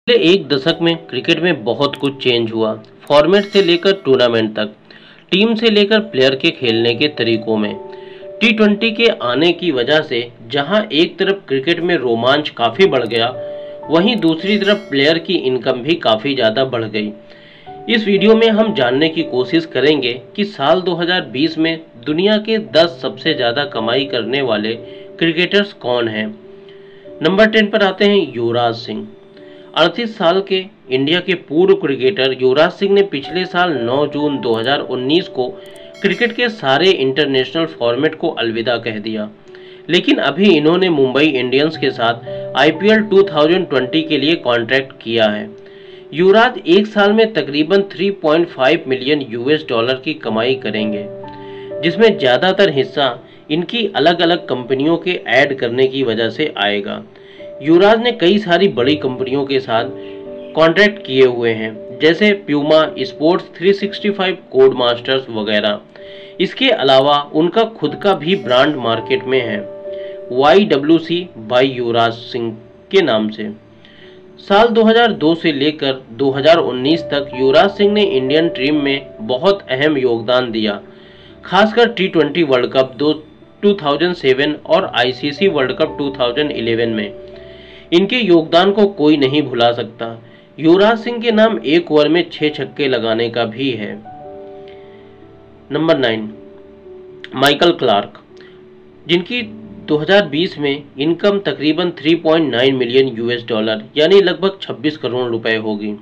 पिछले एक दशक में क्रिकेट में बहुत कुछ चेंज हुआ। फॉर्मेट से लेकर टूर्नामेंट तक, टीम से लेकर प्लेयर के खेलने के तरीकों में। टी20 के आने की वजह से जहां एक तरफ क्रिकेट में रोमांच काफ़ी बढ़ गया, वहीं दूसरी तरफ प्लेयर की इनकम भी काफ़ी ज़्यादा बढ़ गई। इस वीडियो में हम जानने की कोशिश करेंगे कि साल 2020 में दुनिया के 10 सबसे ज़्यादा कमाई करने वाले क्रिकेटर्स कौन हैं। नंबर 10 पर आते हैं युवराज सिंह। 38 साल के इंडिया के पूर्व क्रिकेटर युवराज सिंह ने पिछले साल 9 जून 2019 को क्रिकेट के सारे इंटरनेशनल फॉर्मेट को अलविदा कह दिया। लेकिन अभी इन्होंने मुंबई इंडियंस के साथ आईपीएल 2020 के लिए कॉन्ट्रैक्ट किया है। युवराज एक साल में तकरीबन 3.5 मिलियन यूएस डॉलर की कमाई करेंगे, जिसमें ज़्यादातर हिस्सा इनकी अलग अलग कंपनियों के ऐड करने की वजह से आएगा। युवराज ने कई सारी बड़ी कंपनियों के साथ कॉन्ट्रैक्ट किए हुए हैं, जैसे प्यूमा स्पोर्ट्स, 365 कोड मास्टर्स वगैरह। इसके अलावा उनका खुद का भी ब्रांड मार्केट में है, YWC बाय युवराज सिंह के नाम से। साल 2002 से लेकर 2019 तक युवराज सिंह ने इंडियन टीम में बहुत अहम योगदान दिया, खासकर T20 वर्ल्ड कप 2007 और ICC वर्ल्ड कप 2011 में। इनके योगदान को कोई नहीं भुला सकता। युवराज सिंह के नाम एक ओवर में 6 छक्के लगाने का भी है। नंबर 9, माइकल क्लार्क, जिनकी 2020 में इनकम तकरीबन 3.9 मिलियन यूएस डॉलर यानी लगभग 26 करोड़ रुपए होगी।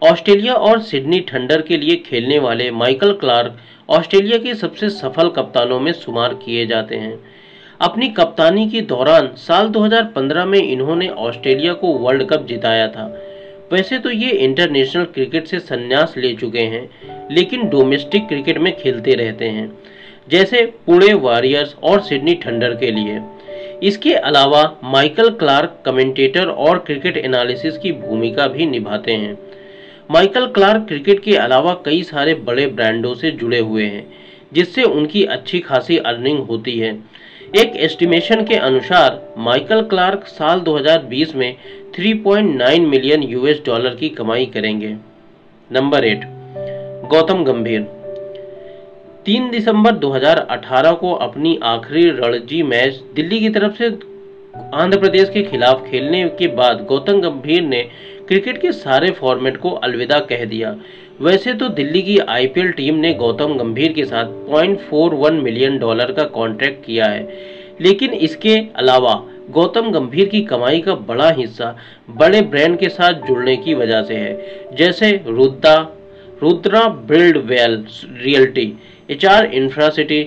ऑस्ट्रेलिया और सिडनी थंडर के लिए खेलने वाले माइकल क्लार्क ऑस्ट्रेलिया के सबसे सफल कप्तानों में शुमार किए जाते हैं। अपनी कप्तानी के दौरान साल 2015 में इन्होंने ऑस्ट्रेलिया को वर्ल्ड कप जिताया था। वैसे तो ये इंटरनेशनल क्रिकेट से संन्यास ले चुके हैं, लेकिन डोमेस्टिक क्रिकेट में खेलते रहते हैं, जैसे पुणे वॉरियर्स और सिडनी थंडर के लिए। इसके अलावा माइकल क्लार्क कमेंटेटर और क्रिकेट एनालिसिस की भूमिका भी निभाते हैं। माइकल क्लार्क क्रिकेट के अलावा कई सारे बड़े ब्रांडों से जुड़े हुए हैं, जिससे उनकी अच्छी खासी अर्निंग होती है। एक एस्टिमेशन के अनुसार माइकल क्लार्क साल 2020 में 3.9 मिलियन यूएस डॉलर की कमाई करेंगे। नंबर 8, गौतम गंभीर। 3 दिसंबर 2018 को अपनी आखिरी रणजी मैच दिल्ली की तरफ से आंध्र प्रदेश के खिलाफ खेलने के बाद गौतम गंभीर ने क्रिकेट के सारे फॉर्मेट को अलविदा कह दिया। वैसे तो दिल्ली की आईपीएल टीम ने गौतम गंभीर के साथ 0.41 मिलियन डॉलर का कॉन्ट्रैक्ट किया है, लेकिन इसके अलावा गौतम गंभीर की कमाई का बड़ा हिस्सा बड़े ब्रांड के साथ जुड़ने की वजह से है, जैसे Rudra build well realty, HR इंफ्रासिटी,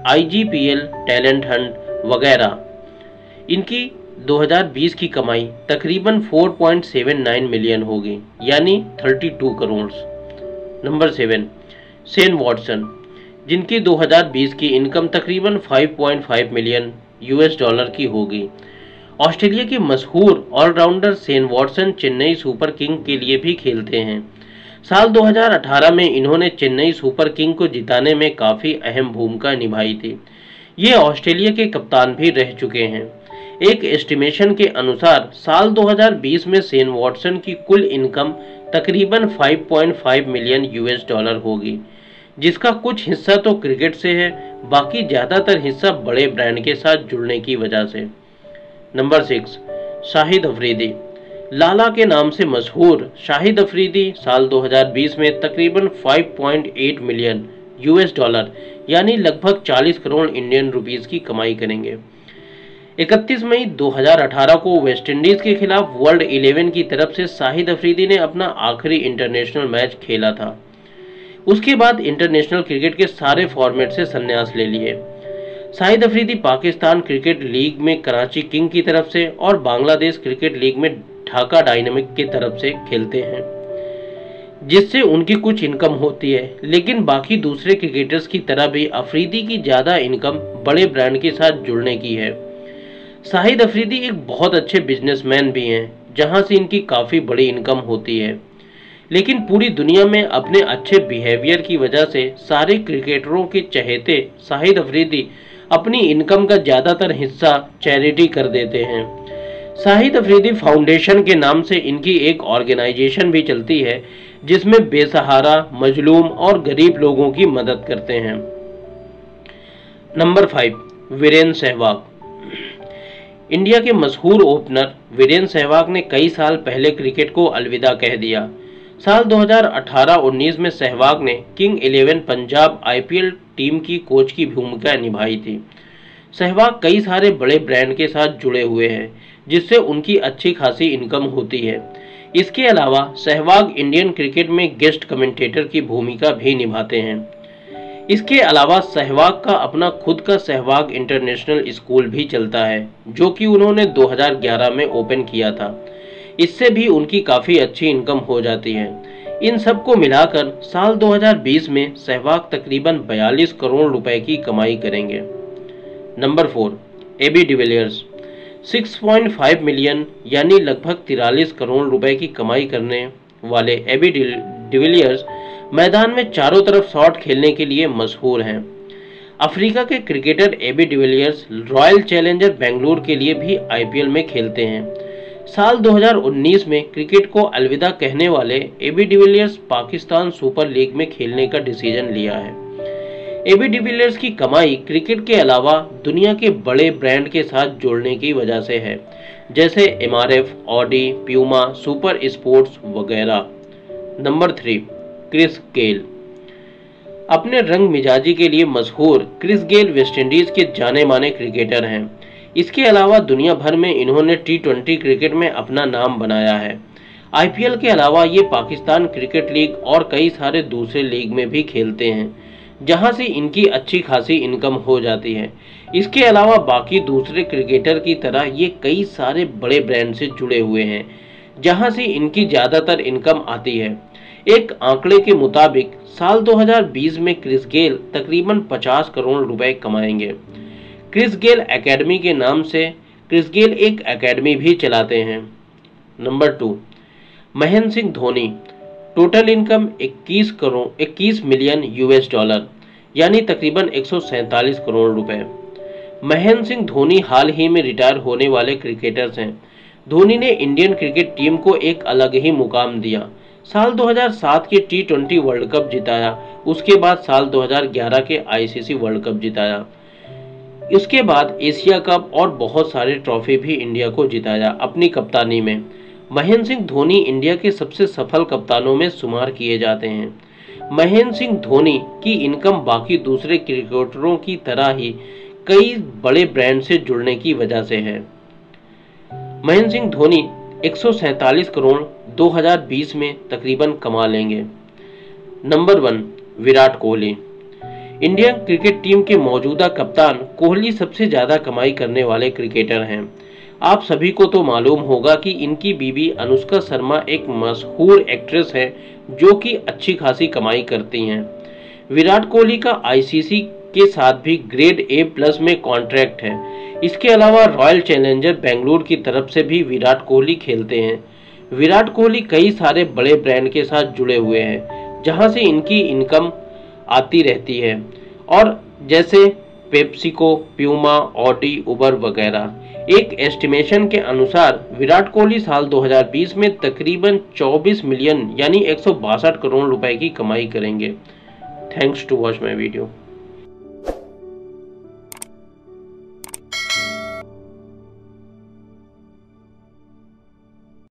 IGPL talent Hunt वगैरह। इनकी 2020 की कमाई तकरीबन 4.79 मिलियन होगी, यानी 32 करोड़। नंबर 7, शेन वॉटसन, जिनकी 2020 की इनकम तकरीबन 5.5 मिलियन यूएस डॉलर की होगी। ऑस्ट्रेलिया के मशहूर allrounder Shane Watson Chennai Super King के लिए भी खेलते हैं। साल 2018 में इन्होंने चेन्नई सुपर किंग को जिताने में काफ़ी अहम भूमिका निभाई थी। ये ऑस्ट्रेलिया के कप्तान भी रह चुके हैं। एक एस्टिमेशन के अनुसार साल 2020 में शेन वॉटसन की कुल इनकम तकरीबन 5.5 मिलियन यूएस डॉलर होगी, जिसका कुछ हिस्सा तो क्रिकेट से है, बाकी ज़्यादातर हिस्सा बड़े ब्रांड के साथ जुड़ने की वजह से। नंबर 6, शाहिद अफरीदी। लाला के नाम से मशहूर शाहिद अफरीदी साल 2020 में तकरीबन 5.8 मिलियन यूएस डॉलर यानी लगभग 40 करोड़ इंडियन रुपीस की कमाई करेंगे। 31 मई 2018 को वेस्टइंडीज के खिलाफ वर्ल्ड 11 की तरफ से शाहिद अफरीदी ने अपना आखिरी इंटरनेशनल मैच खेला था। उसके बाद इंटरनेशनल क्रिकेट के सारे फॉर्मेट से संन्यास ले लिए। शाहिद अफरीदी पाकिस्तान क्रिकेट लीग में कराची किंग की तरफ से और बांग्लादेश क्रिकेट लीग में ढाका डायनामिक की तरफ से खेलते हैं, जिससे उनकी कुछ इनकम होती है। लेकिन बाकी दूसरे क्रिकेटर्स की तरह भी अफरीदी की ज़्यादा इनकम बड़े ब्रांड के साथ जुड़ने की है। शाहिद अफरीदी एक बहुत अच्छे बिजनेसमैन भी हैं, जहां से इनकी काफ़ी बड़ी इनकम होती है। लेकिन पूरी दुनिया में अपने अच्छे बिहेवियर की वजह से सारे क्रिकेटरों के चहेते शाहिद अफरीदी अपनी इनकम का ज़्यादातर हिस्सा चैरिटी कर देते हैं। शाहिद अफरीदी फाउंडेशन के नाम से इनकी एक ऑर्गेनाइजेशन भी चलती है जिसमें बेसहारा, मजलूम और गरीब लोगों की मदद करते हैं। नंबर 5, वीरेंद्र सहवाग। इंडिया के मशहूर ओपनर वीरेंद्र सहवाग ने कई साल पहले क्रिकेट को अलविदा कह दिया। साल 2018-19 में सहवाग ने किंग 11 पंजाब आईपीएल टीम की कोच की भूमिका निभाई थी। सहवाग कई सारे बड़े ब्रांड के साथ जुड़े हुए हैं जिससे उनकी अच्छी खासी इनकम होती है। इसके अलावा सहवाग इंडियन क्रिकेट में गेस्ट कमेंटेटर की भूमिका भी निभाते हैं। इसके अलावा सहवाग का अपना खुद का सहवाग इंटरनेशनल स्कूल भी चलता है जो कि उन्होंने 2011 में ओपन किया था। इससे भी उनकी काफ़ी अच्छी इनकम हो जाती है। इन सब को मिलाकर साल 2020 में सहवाग तकरीबन 42 करोड़ रुपए की कमाई करेंगे। Number 4, AB de Villiers. 6.5 मिलियन यानी लगभग 43 करोड़ रुपए की कमाई करने वाले एबी डिविलियर्स मैदान में चारों तरफ शॉट खेलने के लिए मशहूर हैं। अफ्रीका के cricketer AB de Villiers Royal Challenger Bengaluru के लिए भी आईपीएल में खेलते हैं। साल 2019 में क्रिकेट को अलविदा कहने वाले AB de Villiers Pakistan Super League में खेलने का डिसीजन लिया है। एबी डिविलियर्स की कमाई क्रिकेट के अलावा दुनिया के बड़े ब्रांड के साथ जोड़ने की वजह से है, जैसे MRF, Audi, Puma, super sports वगैरह। Number 3, Chris Gayle. अपने रंग मिजाजी के लिए मशहूर क्रिस गेल वेस्टइंडीज के जाने माने क्रिकेटर हैं। इसके अलावा दुनिया भर में इन्होंने टी20 क्रिकेट में अपना नाम बनाया है। आईपीएल के अलावा ये पाकिस्तान क्रिकेट लीग और कई सारे दूसरे लीग में भी खेलते हैं जहां से इनकी अच्छी खासी इनकम हो जाती है। इसके अलावा बाकी दूसरे क्रिकेटर की तरह ये कई सारे बड़े ब्रांड से जुड़े हुए हैं जहां से इनकी ज़्यादातर इनकम आती है। एक आंकड़े के मुताबिक साल 2020 में क्रिस गेल तकरीबन 50 करोड़ रुपए कमाएंगे। क्रिस गेल एकेडमी के नाम से क्रिस गेल एक एकेडमी भी चलाते हैं। Number 2, Mahendra Singh Dhoni. Total income 21 million US dollar यानी तकरीबन 147 करोड़ रुपए। महेंद्र सिंह धोनी हाल ही में रिटायर होने वाले क्रिकेटर्स हैं। धोनी ने इंडियन क्रिकेट टीम को एक अलग ही मुकाम दिया। साल 2007 के टी20 वर्ल्ड कप जिताया, उसके बाद साल 2011 के आईसीसी वर्ल्ड कप जिताया, उसके बाद एशिया कप और बहुत सारे ट्रॉफी भी इंडिया को जिताया अपनी कप्तानी में। महेंद्र सिंह धोनी इंडिया के सबसे सफल कप्तानों में शुमार किए जाते हैं। महेंद्र सिंह धोनी की इनकम बाकी दूसरे क्रिकेटरों की तरह ही कई बड़े ब्रांड से जुड़ने की वजह से है। महेंद्र सिंह धोनी 147 करोड़ 2020 में तकरीबन कमा लेंगे। Number 1, Virat Kohli. Indian cricket team के मौजूदा कप्तान कोहली सबसे ज़्यादा कमाई करने वाले क्रिकेटर हैं। आप सभी को तो मालूम होगा कि इनकी बीवी अनुष्का शर्मा एक मशहूर एक्ट्रेस है जो कि अच्छी खासी कमाई करती हैं। विराट कोहली का आईसीसी के साथ भी ग्रेड A+ में कॉन्ट्रैक्ट है। इसके अलावा रॉयल चैलेंजर बेंगलुरु की तरफ से भी विराट कोहली खेलते हैं। विराट कोहली कई सारे बड़े ब्रांड के साथ जुड़े हुए हैं जहां से इनकी इनकम आती रहती है, और जैसे पेप्सिको, प्यूमा, ऑडी, उबर वगैरह। एक एस्टिमेशन के अनुसार विराट कोहली साल 2020 में तकरीबन 24 मिलियन यानी 162 करोड़ रुपए की कमाई करेंगे। Thanks to watch my video.